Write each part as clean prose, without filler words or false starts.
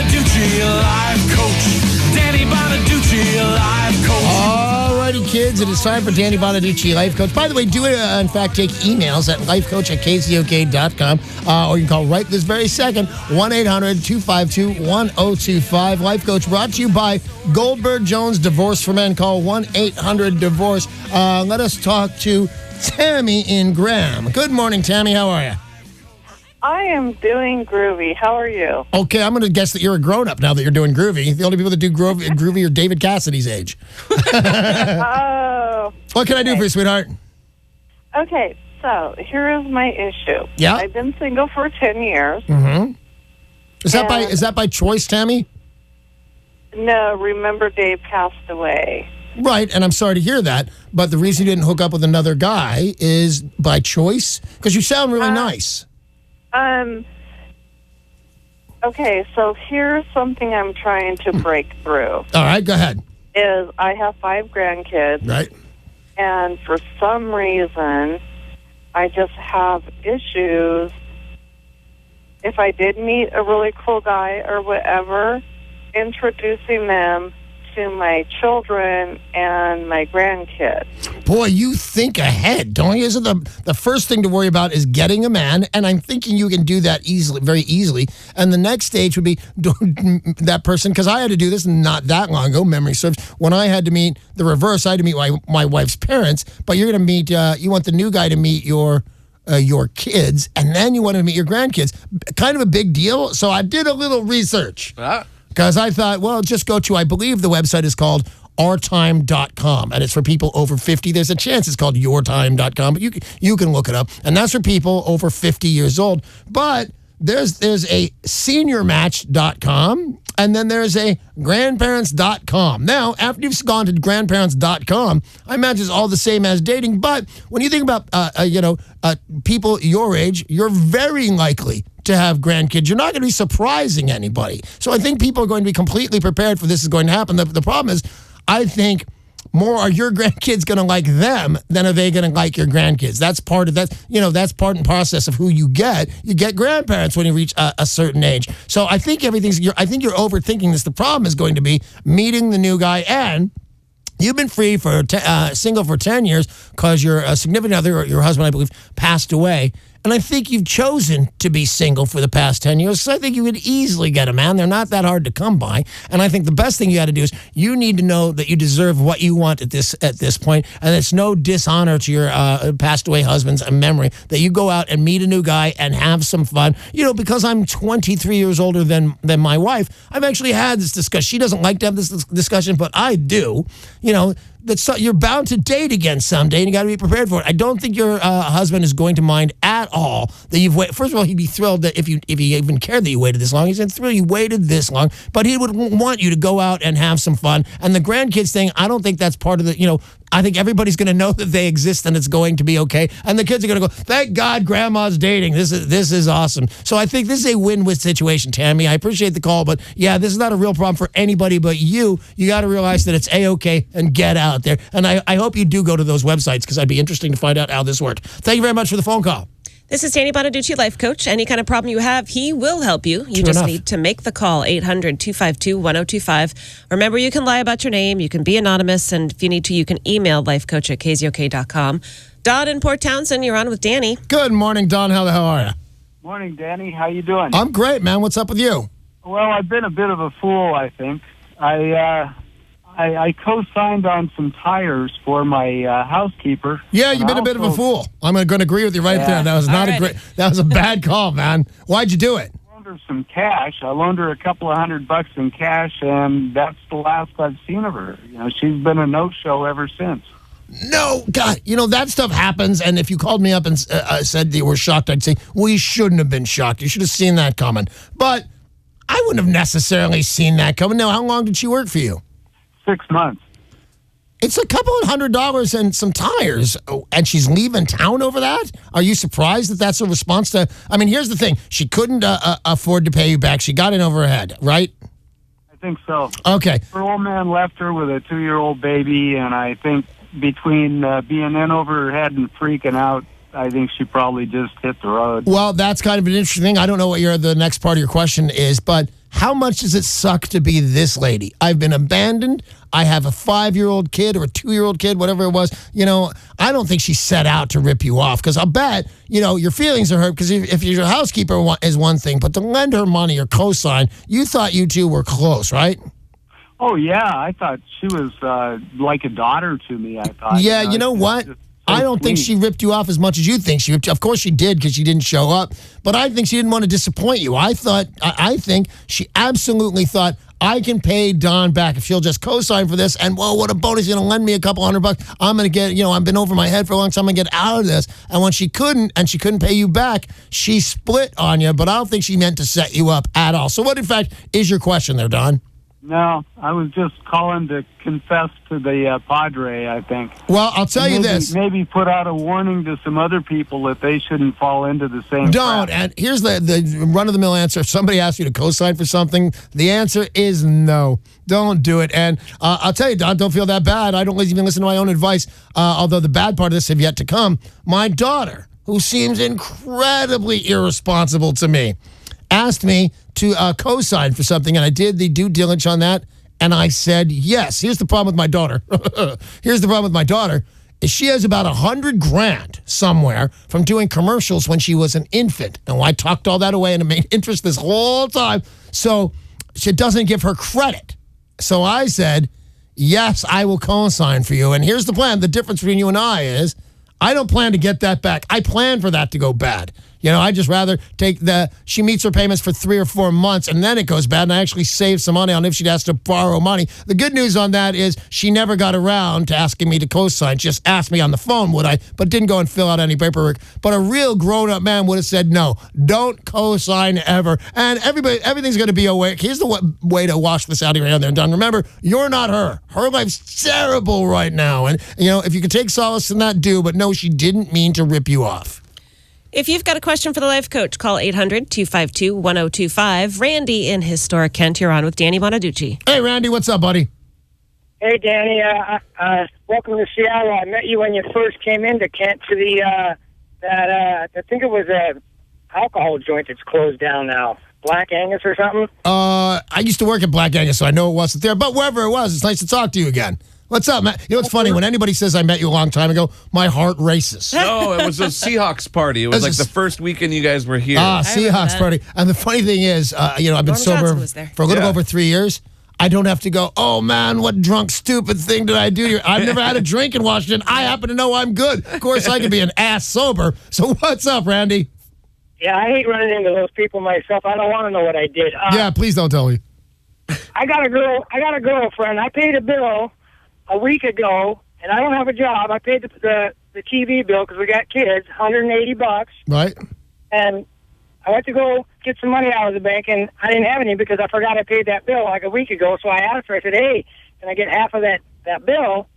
Bonaduce, life coach. Danny Bonaduce, life coach. Alrighty, kids, it is time for Danny Bonaduce, Life Coach. By the way, do in fact take emails at lifecoach@KZOK.com, or you can call right this very second, 1-800-252-1025. Life Coach brought to you by Goldberg Jones Divorce for Men. Call 1-800-DIVORCE. Let us talk to Tammy in Graham. Good morning, Tammy. How are you? I am doing groovy. How are you? Okay, I'm going to guess that you're a grown-up now that you're doing groovy. The only people that do groovy are David Cassidy's age. Oh. What can I do for you, sweetheart? Okay, so here is my issue. Yeah? I've been single for 10 years. Mm-hmm. Is that by choice, Tammy? No, remember Dave passed away. Right, and I'm sorry to hear that, but the reason you didn't hook up with another guy is by choice? Because you sound really nice. Okay, so here's something I'm trying to break through. All right, go ahead. Is I have 5 grandkids. Right. And for some reason, I just have issues. If I did meet a really cool guy or whatever, introducing them to my children and my grandkids. Boy, you think ahead, don't you? Isn't the first thing to worry about is getting a man, and I'm thinking you can do that easily, very easily. And the next stage would be that person, because I had to do this not that long ago, memory serves, when I had to meet the reverse. I had to meet my wife's parents, but you're going to meet, you want the new guy to meet your kids, and then you want to meet your grandkids. Kind of a big deal, so I did a little research. Because I thought, well, just go to, I believe the website is called ourtime.com, and it's for people over 50. There's a chance it's called yourtime.com, but you can look it up. And that's for people over 50 years old. But there's a seniormatch.com, and then there's a grandparents.com. Now, after you've gone to grandparents.com, I imagine it's all the same as dating. But when you think about, people your age, you're very likely to have grandkids. You're not going to be surprising anybody. So I think people are going to be completely prepared for this is going to happen. The problem is, I think more are your grandkids going to like them than are they going to like your grandkids. That's part of that. That's part and process of who you get. You get grandparents when you reach a certain age. So I think I think you're overthinking this. The problem is going to be meeting the new guy, and you've been single for 10 years because your significant other, or your husband, I believe, passed away. And I think you've chosen to be single for the past 10 years. So I think you could easily get a man. They're not that hard to come by. And I think the best thing you got to do is you need to know that you deserve what you want at this point. And it's no dishonor to your passed away husband's memory that you go out and meet a new guy and have some fun. Because I'm 23 years older than my wife, I've actually had this discussion. She doesn't like to have this discussion, but I do. You're bound to date again someday, and you got to be prepared for it. I don't think your husband is going to mind at all that you've waited. First of all, he'd be thrilled that if he even cared that you waited this long. He's thrilled you waited this long, but he would want you to go out and have some fun. And the grandkids thing, I don't think that's part of the, I think everybody's going to know that they exist and it's going to be okay. And the kids are going to go, thank God grandma's dating. This is awesome. So I think this is a win-win situation, Tammy. I appreciate the call, but yeah, this is not a real problem for anybody but you. You got to realize that it's A-okay and get out there. And I hope you do go to those websites because I'd be interested to find out how this worked. Thank you very much for the phone call. This is Danny Bonaduce, Life Coach. Any kind of problem you have, he will help you. You just need to make the call, 800-252-1025. Remember, you can lie about your name. You can be anonymous. And if you need to, you can email lifecoach@KZOK.com. Don in Port Townsend, you're on with Danny. Good morning, Don. How are you? Morning, Danny. How you doing? I'm great, man. What's up with you? Well, I've been a bit of a fool, I think. I co-signed on some tires for my housekeeper. Yeah, you've been a bit of a fool. I'm going to agree with you right there. That was not that was a bad call, man. Why'd you do it? I loaned her some cash. I loaned her a couple of $100 in cash, and that's the last I've seen of her. She's been a no-show ever since. No, God, that stuff happens, and if you called me up and said you were shocked, I'd say, well, you shouldn't have been shocked. You should have seen that coming. But I wouldn't have necessarily seen that coming. Now, how long did she work for you? 6 months. It's a couple of $100 and some tires, and she's leaving town over that? Are you surprised that that's a response to... I mean, here's the thing. She couldn't afford to pay you back. She got in over her head, right? I think so. Okay. Her old man left her with a 2-year-old baby, and I think between being in over her head and freaking out, I think she probably just hit the road. Well, that's kind of an interesting thing. I don't know what the next part of your question is, but how much does it suck to be this lady? I've been abandoned. I have a 5-year-old kid or a 2-year-old kid, whatever it was. I don't think she set out to rip you off because I'll bet, your feelings are hurt because if your housekeeper is one thing, but to lend her money or co-sign, you thought you two were close, right? Oh, yeah. I thought she was like a daughter to me, I thought. Yeah, you know what? I don't think she ripped you off as much as you think she ripped you. Of course she did because she didn't show up. But I think she didn't want to disappoint you. I think she absolutely thought, I can pay Don back if she'll just co-sign for this. And, whoa, what a bonus. You're going to lend me a couple $100. I'm going to get, I've been over my head for a long time. I'm going to get out of this. And when she couldn't pay you back, she split on you. But I don't think she meant to set you up at all. So what, in fact, is your question there, Don? No, I was just calling to confess to the Padre, I think. Well, I'll tell you this. Maybe put out a warning to some other people that they shouldn't fall into the same Don't. trap. And here's the run-of-the-mill answer. If somebody asks you to co-sign for something, the answer is no. Don't do it. And I'll tell you, Don, don't feel that bad. I don't even listen to my own advice, although the bad part of this have yet to come. My daughter, who seems incredibly irresponsible to me, asked me to co-sign for something, and I did the due diligence on that, and I said yes. Here's the problem with my daughter. Is she has about $100,000 somewhere from doing commercials when she was an infant. And I tucked all that away, and it made interest this whole time. So she doesn't give her credit. So I said, yes, I will co-sign for you. And here's the plan. The difference between you and I is I don't plan to get that back. I plan for that to go bad. I just rather she meets her payments for 3 or 4 months and then it goes bad, and I actually save some money on if she has to borrow money. The good news on that is she never got around to asking me to co-sign. She just asked me on the phone, would I, but didn't go and fill out any paperwork. But a real grown-up man would have said, no, don't co-sign ever. And everything's going to be okay. Here's the way to wash this out of your hand there, Don. Remember, you're not her. Her life's terrible right now. And, if you can take solace in that, do. But no, she didn't mean to rip you off. If you've got a question for the life coach, call 800-252-1025. Randy in historic Kent, you're on with Danny Bonaduce. Hey, Randy, what's up, buddy? Hey, Danny. Welcome to Seattle. I met you when you first came into Kent to I think it was a alcohol joint that's closed down now. Black Angus or something? I used to work at Black Angus, so I know it wasn't there. But wherever it was, it's nice to talk to you again. What's up, man? What's funny? When anybody says I met you a long time ago, my heart races. No, it was a Seahawks party. It was like the first weekend you guys were here. Seahawks party. And the funny thing is, I've been sober for a little over 3 years. I don't have to go, oh, man, what drunk, stupid thing did I do here? I've never had a drink in Washington. I happen to know I'm good. Of course, I can be an ass sober. So what's up, Randy? Yeah, I hate running into those people myself. I don't want to know what I did. Yeah, please don't tell me. I got a girlfriend. I paid a bill a week ago, and I don't have a job. I paid the TV bill because we got kids, $180. Right. And I went to go get some money out of the bank, and I didn't have any because I forgot I paid that bill like a week ago. So I asked her, I said, hey, can I get half of that bill?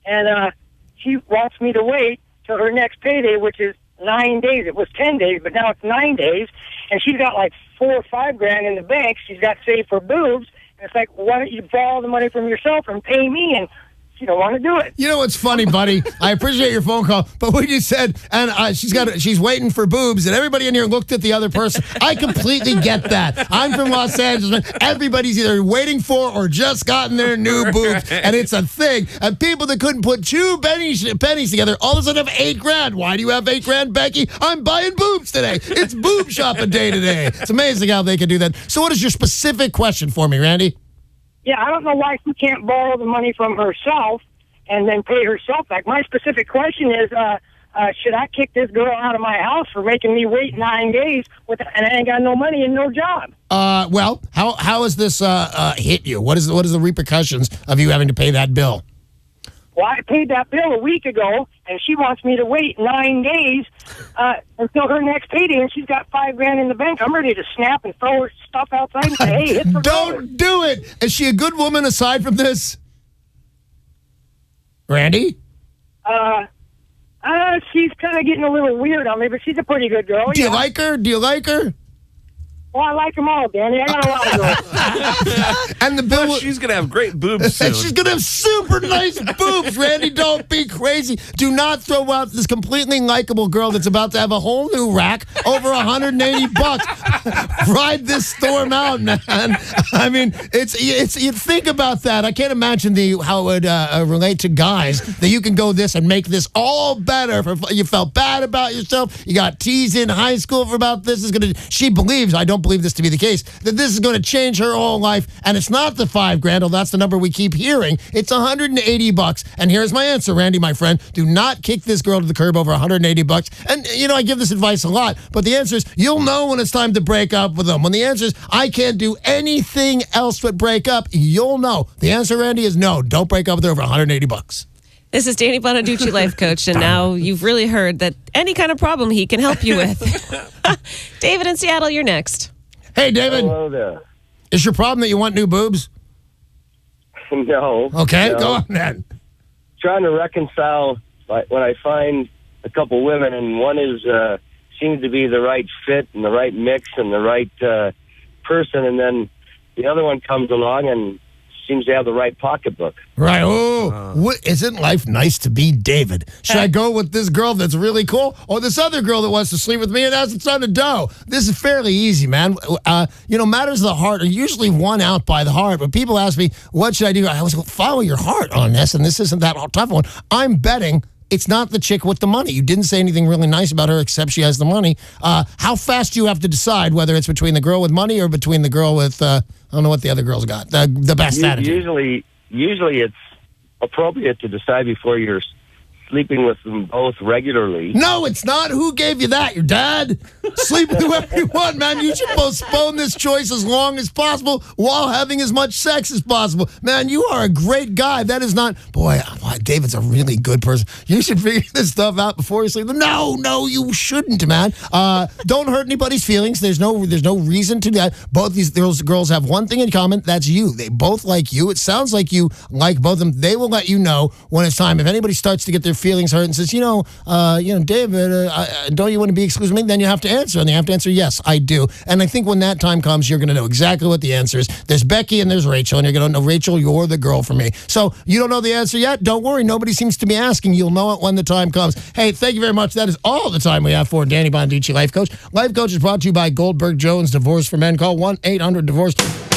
And she wants me to wait till her next payday, which is 9 days. It was 10 days, but now it's 9 days. And she's got like $4 or $5 in the bank. She's got saved for boobs. And it's like, why don't you borrow the money from yourself and pay me? And she don't want to do it. You know what's funny, buddy? I appreciate your phone call, but when you said, and she's waiting for boobs, and everybody in here looked at the other person, I completely get that. I'm from Los Angeles, man. Everybody's either waiting for or just gotten their new boobs, and it's a thing. And people that couldn't put 2 pennies together all of a sudden have $8,000. Why do you have $8,000, Becky? I'm buying boobs today. It's boob shopping day today. It's amazing how they can do that. So what is your specific question for me, Randy? Yeah, I don't know why she can't borrow the money from herself and then pay herself back. My specific question is, should I kick this girl out of my house for making me wait 9 days and I ain't got no money and no job? Well, how has this hit you? What is the repercussions of you having to pay that bill? Well, I paid that bill a week ago, and she wants me to wait 9 days until her next payday, and she's got $5,000 in the bank. I'm ready to snap and throw her stuff outside and say, hey, hit the Don't do it. Is she a good woman aside from this? Randy? She's kind of getting a little weird on me, but she's a pretty good girl. Do you like her? Well, I like them all, Danny. I got a lot of girls. And the bill. Well, she's gonna have great boobs soon. And she's going to have super nice boobs, Randy. Don't be crazy. Do not throw out this completely likable girl that's about to have a whole new rack over $180. Ride this storm out, man. I mean, it's you think about that. I can't imagine how it would relate to guys that you can go this and make this all better. You felt bad about yourself. You got teased in high school for about this. She believes, I don't believe this to be the case, that this is going to change her whole life. And it's not the $5,000. That's the number we keep hearing. It's $180. And here's my answer, Randy, my friend. Do not kick this girl to the curb over $180. And, I give this advice a lot. But the answer is, you'll know when it's time to break up with them. When the answer is, I can't do anything else but break up, you'll know. The answer, Randy, is no. Don't break up with her over $180. This is Danny Bonaduce, life coach, and now you've really heard that any kind of problem he can help you with. David in Seattle, you're next. Hey, David. Hello there. Is your problem that you want new boobs? No. Okay, no. go on then. Trying to reconcile when I find a couple women, and one is seems to be the right fit and the right mix and the right person, and then the other one comes along and seems to have the right pocketbook. Right. Oh, isn't life nice to be David? Should I go with this girl that's really cool or this other girl that wants to sleep with me and has a ton of dough? This is fairly easy, man. Matters of the heart are usually won out by the heart. But people ask me, what should I do? I always go, follow your heart on this, and this isn't that tough one. I'm betting it's not the chick with the money. You didn't say anything really nice about her except she has the money. How fast do you have to decide whether it's between the girl with money or between the girl with, I don't know what the other girl's got, the best attitude? Usually it's appropriate to decide before you're sleeping with them both regularly. No, it's not. Who gave you that? Your dad? Sleep with whoever you want, man. You should postpone this choice as long as possible while having as much sex as possible. Man, you are a great guy. That is not... Boy, David's a really good person. You should figure this stuff out before you sleep. No, you shouldn't, man. Don't hurt anybody's feelings. There's no reason to that. Both these girls have one thing in common. That's you. They both like you. It sounds like you like both of them. They will let you know when it's time. If anybody starts to get their feelings hurt and says, David, don't you want to be exclusive with me? Then you have to answer, and they have to answer, yes, I do. And I think when that time comes, you're going to know exactly what the answer is. There's Becky and there's Rachel, and you're going to know, Rachel, you're the girl for me. So you don't know the answer yet? Don't worry. Nobody seems to be asking. You'll know it when the time comes. Hey, thank you very much. That is all the time we have for Danny Bonaduce, Life Coach. Life Coach is brought to you by Goldberg Jones Divorce for Men. Call 1-800-DIVORCE.